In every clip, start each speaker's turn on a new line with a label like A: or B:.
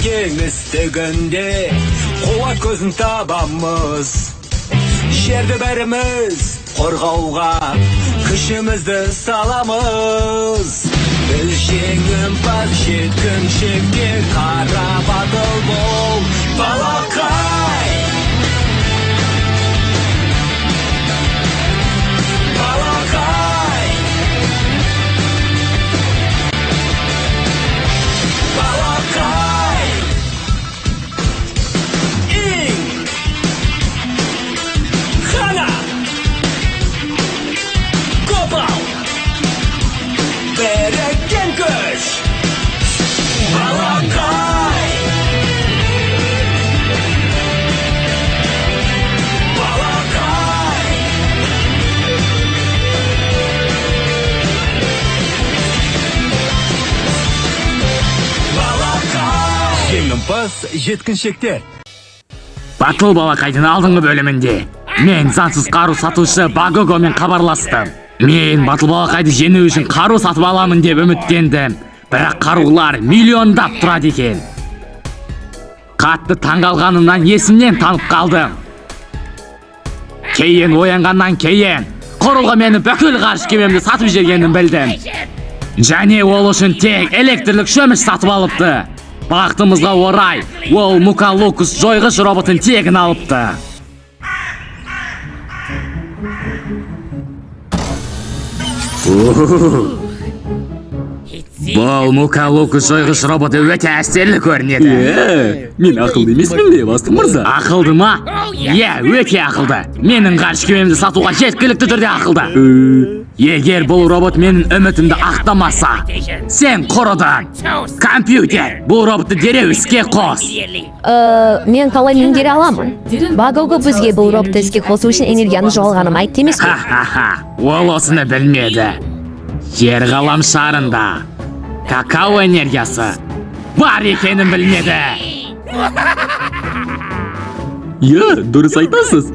A: Tengimiz tügünde Kuvvet gözün tabamız Жерді бәріміз қорғауға күшімізді саламыз Біз жеңімпаз жеткіншекте қара батыл бол балақай Балақай Балақай Иң Хана Kopal Bereken köş Balakay Balakay Balakay Жеңімпаз жеткіншектер
B: Батыл балақайдың алдыңғы бөлімінде мен заңсыз қару сатушы Багогомен хабарластым. Мен батыл балақайды жеңу үшін қару сатып аламын деп үміттендім. Бірақ қарулар миллиондап тұрады екен. Қатты таңғалғанымнан есімнен танып қалдым. Кейін оянғаннан кейін құрылғы мені бүкіл ғарыш кемемді сатып жегенін білдім. Және ол үшін тек электрлік шөміш сатып алыпты. Бақытымызға орай, ол Мукалукус жойғыш роботын тегін алыпты. Бұл Мукалукус жойғыш роботы өте әсерлі көрінеді.
C: Мен ақылды емеспін бе, бастық мырза?
B: Ақылды ма? Иә, өте ақылды. Менің ғарыш кемемді сатуға жеткілікті түрде ақылды. Егер бұл робот менің үмітімді ақтамаса, сен құрыдың. Компьютер, бұл роботты дереу іске қос.
D: Мен қалай меңгере аламын? Багого бізге бұл роботты іске қосу үшін энергияны жоғалғанын айтты емес пе?
B: Ол осыны білмеді. Жер ғалам шарында какао энергиясы бар екенін білмеді.
C: Иә, дұрыс айтасыз.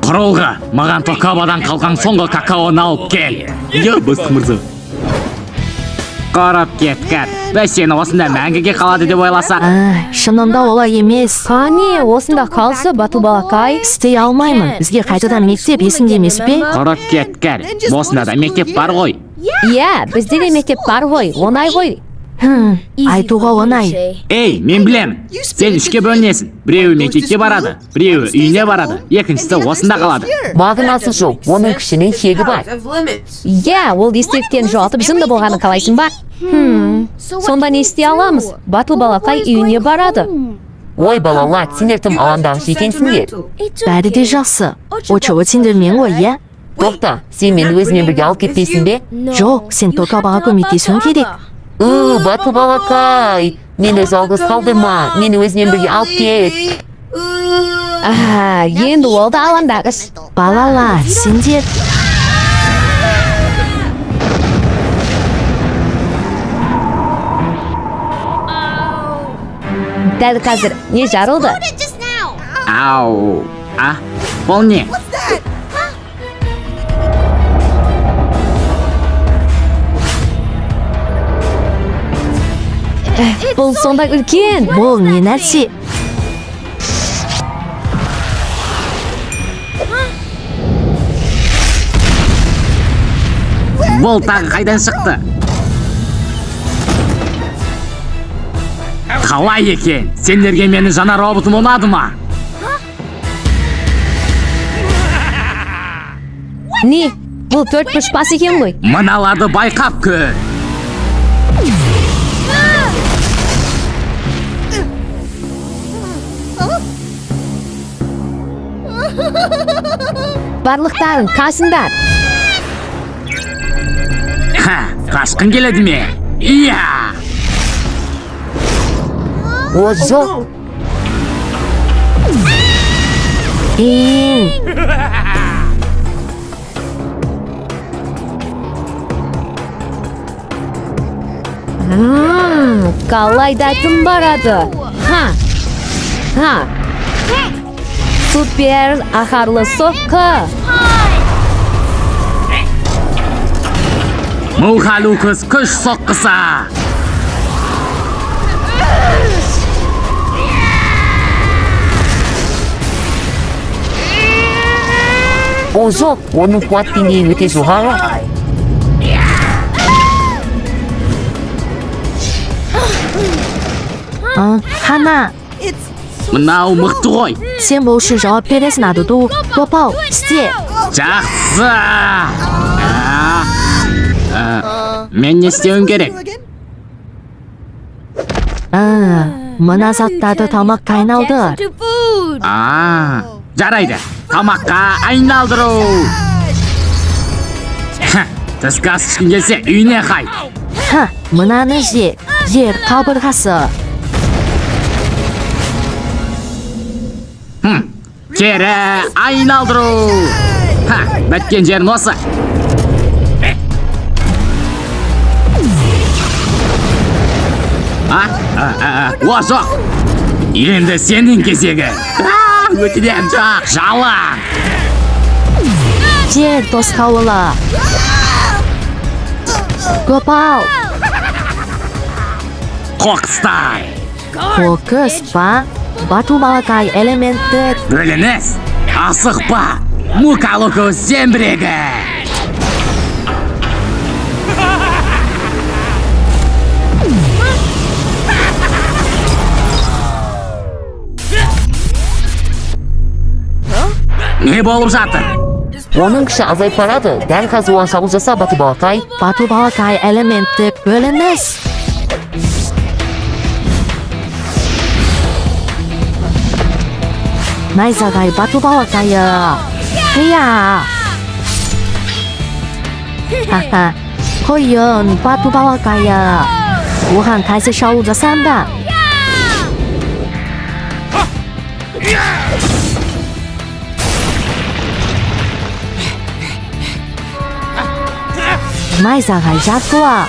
B: Құрылғы, маған Токабадан қалған соңғы какаоны алып кел.
C: Иә, бастық мырза.
B: Құрып кеткір. Біз сені осында мәңгіге қалады деп ойласақ.
E: Шынында олай емес.
D: Қане, осында қалсы батыл балақай?
E: Істей алмаймын. Бізге қайтадан мектеп есіңде емес пе?
B: Құрып кеткір. Осында да мектеп бар ғой.
D: Иә, бізде де мектеп бар ғой, оңай ғой.
E: Айтуға оңай.
B: Ей, мен білем. Сен үшке бөлінесің. Біреуі мектепке барады, біреуі үйіне барады, екіншісі осында қалады.
F: Мағынасы жоқ, оның күшінің шегі бар.
D: Иә, ол естеліктен жоғалтып жынды болғаны қалайсың ба? Сонда не істей аламыз? Батыл балақай үйіне барады.
F: Ой, балалар, сендер тым алаңдағыш екенсіңдер.
E: Бәрі де жақсы. Очуы сендермен ғой, иә?
F: Тоқта, сен мені өзімен бірге алып кетпейсің бе?
E: Жоқ, сен Токабаға көмектесуің керек.
F: Батыл балақай, мені жалғыз қалдырма, мені өзімен бірге алып кет.
D: Енді ол да алаңдағыш.
E: Балалар, сендер...
D: Дәл қазір не жарылды?
B: Ау, бұл не?
D: Бұл сонда үлкен.
E: Бұл не нәрсе?
B: Бұл тағы қайдан шықты? Қалай екен? Сендерге мені жаңа роботым ұнады ма?
D: Не? Бұл төрт пұшпас екен ғой.
B: Мыналарды байқап көр.
D: Барлықтарын қасындар.
B: Қашқын келеді ме? Иә!
F: О, жоқ.
D: Қалай да тым барады. Супер ахарлы соққы.
B: Мукалукус күш соққысы.
F: О жоқ, оның қуат деңгейі өте жоғары.
E: Хана,
B: Мынау мықты ғой.
E: сен бұл үшін жауап бересің Адуду. Гопал, істе.
B: Жақсы. Мен не істеуім керек?
E: Мына заттарды тамаққа айналдыр.
B: Жарайды. Тамаққа айналдыру. Түскі ас ішкің келсе, үйіне қайт.
E: Мынаны же, жер қабырғасы.
B: Кері айналдыру. Біткен жерін осы. О, жоқ. Енді сенің кезегі. Өтінем, жоқ, жалаң.
E: Жер тосқауылы. Гопал,
B: Қоқыстай.
E: қоқыс па? Бату балақай элементтік.
B: Бөлініс. Асықпа. Мукалуку зембірегі. Не болып жатыр?
F: Оның күші азайып барады. Дәл қазір оған шабуыл жаса, Бату балақай.
E: Бату балақай элементтік бөлініс. Найзағай бату балақайы. Қия. Қойын бату балақайы. Оған қайсы шабуыл жасанда? Найзағай жарқыла.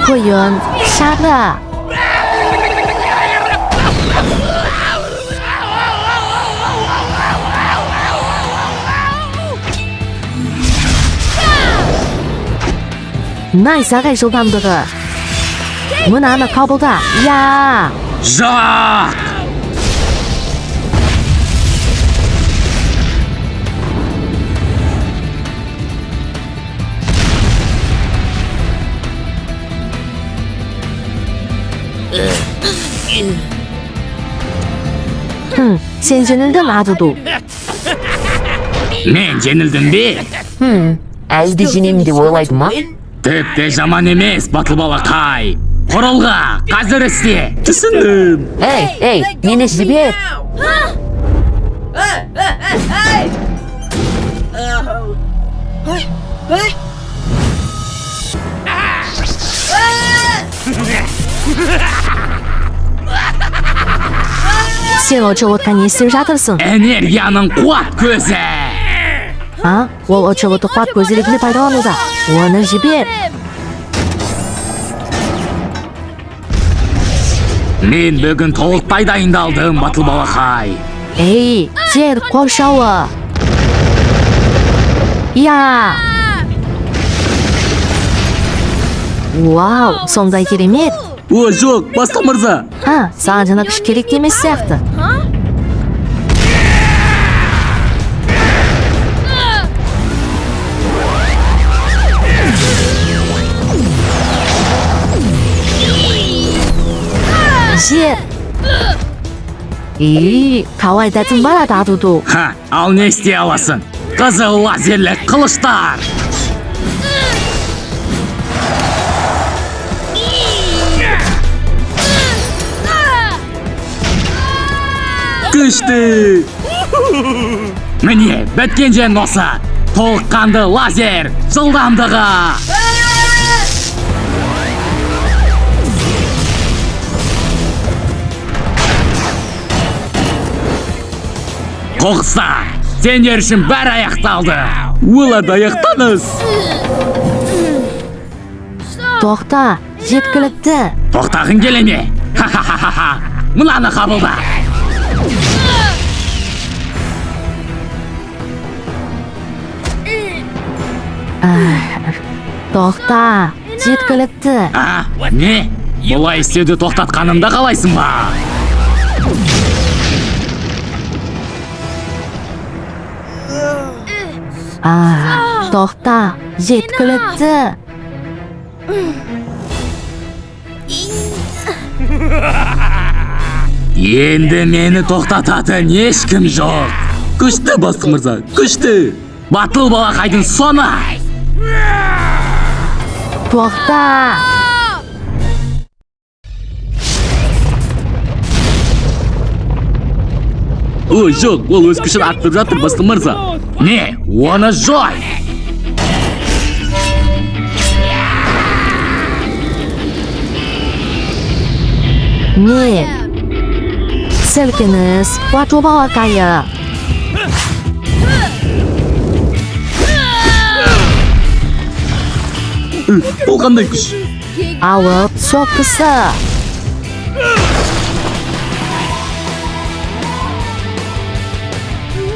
E: Қойын шары. Найзағай жылдамдығы. Мынаны қабылда. Я!
B: Жоқ!
E: Сен жеңілдің Адуду.
B: Мен женілдім бе?
F: Әлі де жеңемін деп ойлайды ма?
B: Тіпті жаман емес, батыл балақай. Құрылға, қазір істе.
C: Түсіндім.
F: Ей, мені жібер.
E: Сен очеводқа не істеп жатырсың?
B: Энергияның қуат көзі.
E: Ол очеводты қуат көзі ретінде пайдалануда. Оны жібер.
B: Мен бүгін толықтай дайындалдым, батыл балақай.
E: Ей, жер қоршауы. Я! Вау, сондай керемет.
C: О, жоқ, бастық мырза.
E: Саған жаңа күш керек емес сияқты. Жер. Қалай дәтің барады Адуду.
B: Ал не істей аласың? Қызыл лазерлі қылыштар.
C: Күшті.
B: Міне, біткен жен осы. Толыққанды лазер жылдамдығы. Қоқыстар, сендер үшін бәрі аяқталды.
C: Оларды аяқтаңыз.
E: Тоқта, жеткілікті.
B: Тоқтағың келе ме? Мынаны қабылда.
E: Тоқта, жеткілікті.
B: Не? Бұлай істеуді тоқтатқанымда қалайсың ба?
E: Тоқта, жеткілікті.
B: Енді мені тоқтататын ешкім жоқ.
C: Күшті бастық мырза, күшті.
B: Батыл балақайдың соны.
E: Тоқта.
C: Ой, жоқ, ол өз күшін арттырып жатыр, бастық мырза.
B: Не, оны жой.
E: Не. Сілкініс, батыл балақайы.
C: Бұл қандай күш?
E: Алып соққысы.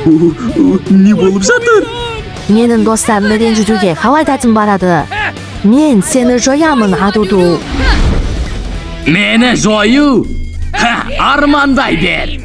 C: Не болып жатыр?
E: Менің достарымды ренжітуге қалай тәтім барады? Мен сені жоямын, Адуду.
B: Мені жою? Армандай бер.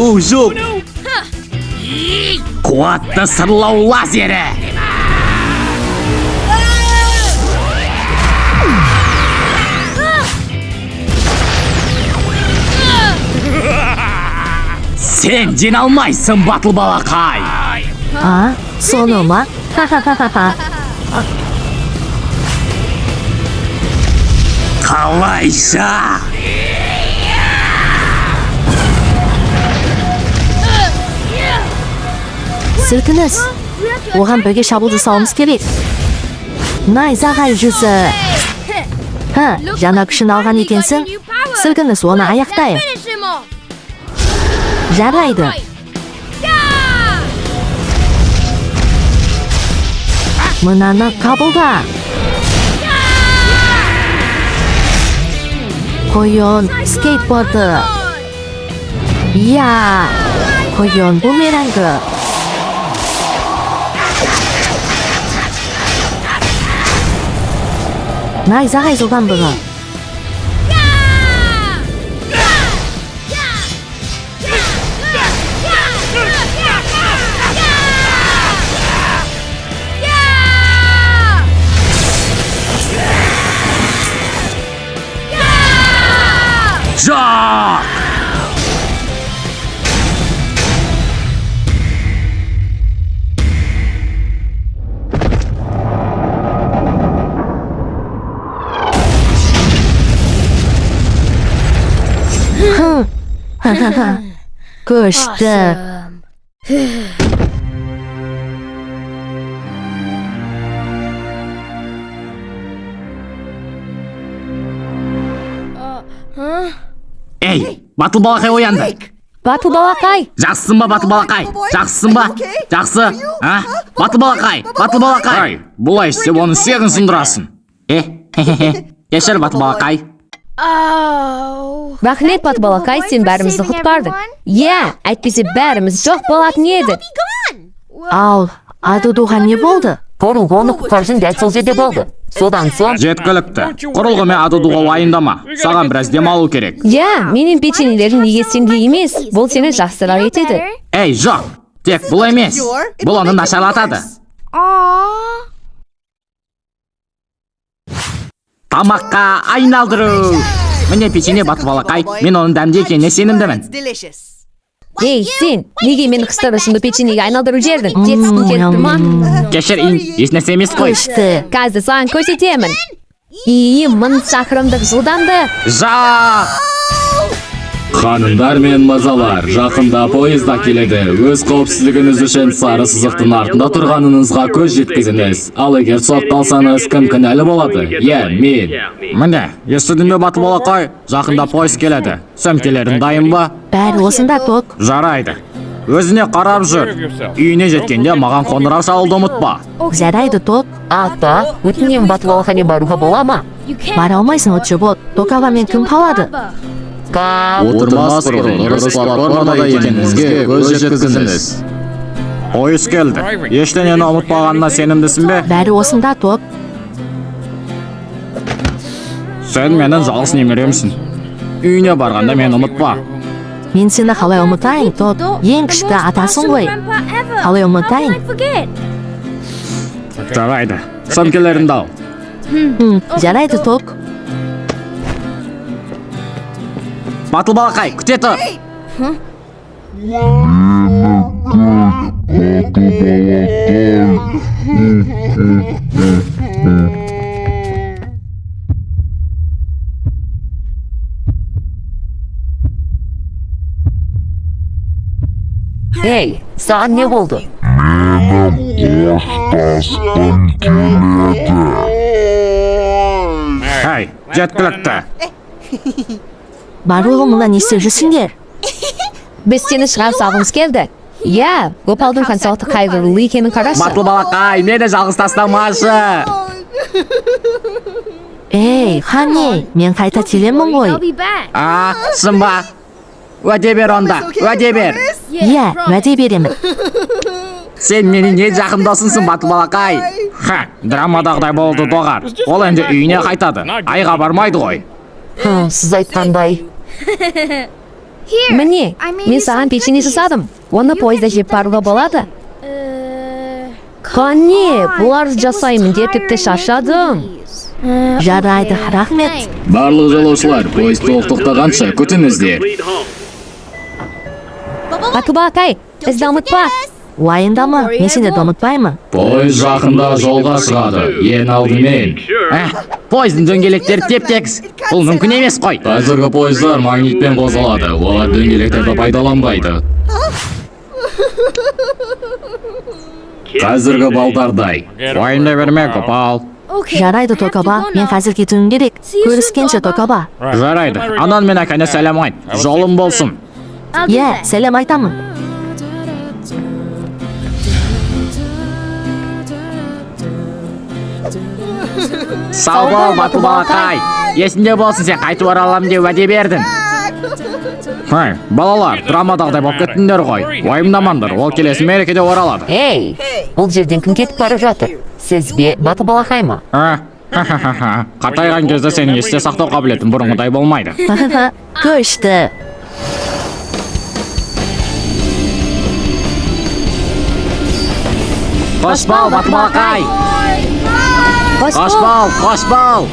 C: О, жоқ.
B: Қуатты сырлау лазері. Сен жиналмайсың, батыл балақай.
E: Соны ма? Ха-ха-ха-ха.
B: Қалайша?
E: Сілкініс, оған бірге шабуылды салымыз керек. Найзағай жүзі. Жаңа күшін алған екенсің. Сілкініс, оны аяқтайық. Жарайды. Мынаны қабылда. Қойын скейтборды. Қойын бумерангі. Найзағай жылдамдығы.
B: Жоқ!
E: Күшті.
B: Ей, батыл балақай оянды.
D: Батыл балақай.
B: Жақсысың ба, батыл балақай? Жақсысың ба? Жақсы. Батыл балақай, батыл балақай. Бұлай істеп оны сегін сындырасын. Кешір, батыл балақай.
D: Рахмет, батыл балақай, сен бәрімізді құтқардың. Әйтпесе бәріміз жоқ болатын еді.
E: Ал, Адудуға не болды?
F: Құрылғы оны құтқарсын дәл сол жерде болды. Содан соң
B: Жеткілікті. Құрылғымен Адудуға уайымдама. Саған біраз демалу керек.
D: Менің печеньелерім неге сенде емес. Бұл сені жақсырақ етеді.
B: Ей, жоқ. Тек бұл емес. Бұл оны нашарлатады. Тамаққа айналдыру. Міне печенье, батыл балақай. Мен оның дәмді екеніне сенімдімін.
D: Ей, сен, неге мен қыстырышымды печеньеге айналдыру жердің? Жетсін кетті ма?
B: Кешір, ешнәрсе емес қой.
E: Күшті.
D: Қазір саған көрсетемін. 1000 шақырымдық жылдамдық.
B: Жоқ!
C: Ханымдар мен мырзалар, жақында поезда келеді. Өз қауіпсіздігіңіз үшін сары сызықтың артында тұрғаныңызға көз жеткізіңіз. Ал егер сотталсаңыз, кім кінәлі болады? Мен.
B: Міне, естідің бе батыл балақай? Жақында поезд келеді. Сөмкелерің дайын ба?
E: бәрі осында ток.
B: Жарайды. Өзіне қарап жүр. Үйіне жеткенде маған қоңырау шалуды ұмытпа.
E: жарайды ток.
F: Ата, өтінемін батыл балақайға баруға бола ма?
E: бара алмайсың отчебот. ток ағамен кім қалады?
C: Отырмас бұрын, дұрыс платформада екеніңізге көз жеткізіңіз.
B: Поезд келді. Ештеңені ұмытпағанына сенімдісің бе?
E: бәрі осында ток.
B: Сен менің жалғыз немеремсің. Үйіне барғанда мені ұмытпа.
E: мен сені қалай ұмытайын ток? ең кішті атасың ғой. қалай ұмытайын?
B: Жарайды. Сөмкелеріңді ал.
E: жарайды ток.
B: Батыл балақай, күте тұр.
F: Ей, саған не болды?
B: Әй, жеткілікті.
E: барлығы мұнда не істеп жүрсіңдер?
D: Біз сені шығарып салғымыз келді. Иә, Гопалдың қаншалықты қайғылы екенін қарашы.
B: Батыл балақай, мені жалғыз тастамашы.
E: ей хане, мен қайта келемін ғой.
B: Шын ба? Уәде бер онда, уәде бер.
E: иә, уәде беремін.
B: Сен менің не жақын досыңсың, батыл балақай. Драмадағыдай болды доғар. Ол енді үйіне қайтады. Айға бармайды ғой.
F: Сіз айтқандай.
D: Міне, мен саған печенье жасадым. Оны поезда жеп баруға болады. Қане, бұлар жасаймын деп тіпті шаршадым.
E: жарайды, рахмет.
C: Барлық жолаушылар, поезд толық тоқтағанша күтіңіздер.
D: Батыл балақай, бізді ұмытпа.
E: уайымдама, мен сені де ұмытпаймын.
C: Поезд жақында жолға шығады. Ең алдымен.
B: Поездың дөңгелектері теп-тегіс. Бұл мүмкін емес қой.
C: Қазіргі поездар магнитпен қозғалады. Олар дөңгелектерді пайдаланбайды. Қазіргі балдардай.
B: Уайымдай берме, Гопал.
E: жарайды токаба, мен қазір кетуім керек. көріскенше токаба.
B: Жарайды. Анан мен әкәне сәлем айт. Жолым болсын.
E: иә, сәлем айтамын.
B: Сау бол, батыл балақай. Есінде болсын, сен қайтып ораламын деп уәде бердің. Балалар, драмадағыдай болып кеттіңдер ғой. Уайымдамаңдар, ол келесі мерекеде оралады.
F: Ей, бұл жерден кім кетіп бара жатыр? Сіз бе батыл балақай ма?
B: Қатайған кезде сенің есте сақтау қабілетін бұрынғыдай болмайды.
E: күшті.
B: Қош бол, батыл балақай. Қош бол, қош бол.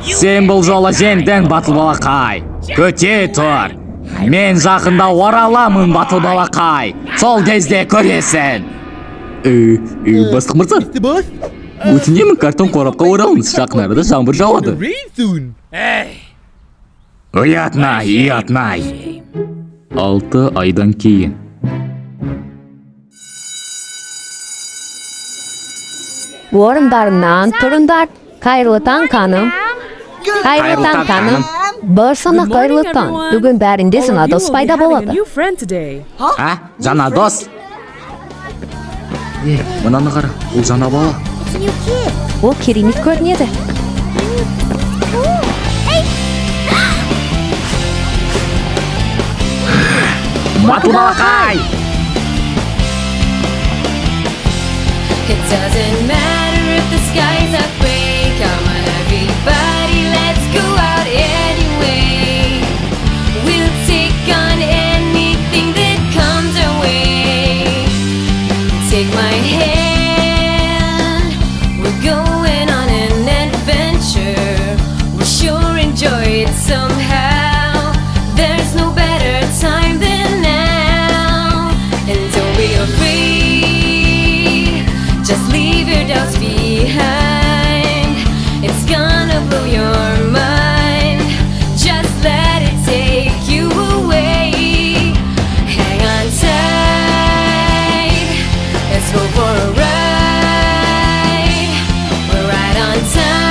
B: Сен бұл жолы жеңдің, батыл балақай. Көте тұр. Мен жақында ораламын, батыл балақай. Сол кезде көресің.
C: Бастық мырза, өтінемін картон қорапқа оралыңыз. Жақын арада жаңбыр жауады.
B: Ұятнай, ұятнай.
C: 6 айдан кейін.
D: Орындарынан тұрындар. Қайырлы таң, қаным. Қайырлы таң, қаным. Баршаңа қайырлы таң. Бүгін бәрінде жаңа дос пайда болады.
B: Жаңа дос?
C: Мынаны қара, ол жаңа бала.
D: Ол керемет көрінеді.
B: Батыл балақай!
G: It doesn't matter if the skies are gray. Come on, everybody, let's go out anyway. We'll take on anything that comes our way. Take my hand, we're going on an adventure. We'll sure enjoy it somehow. There's no better time than now. And don't be afraid. time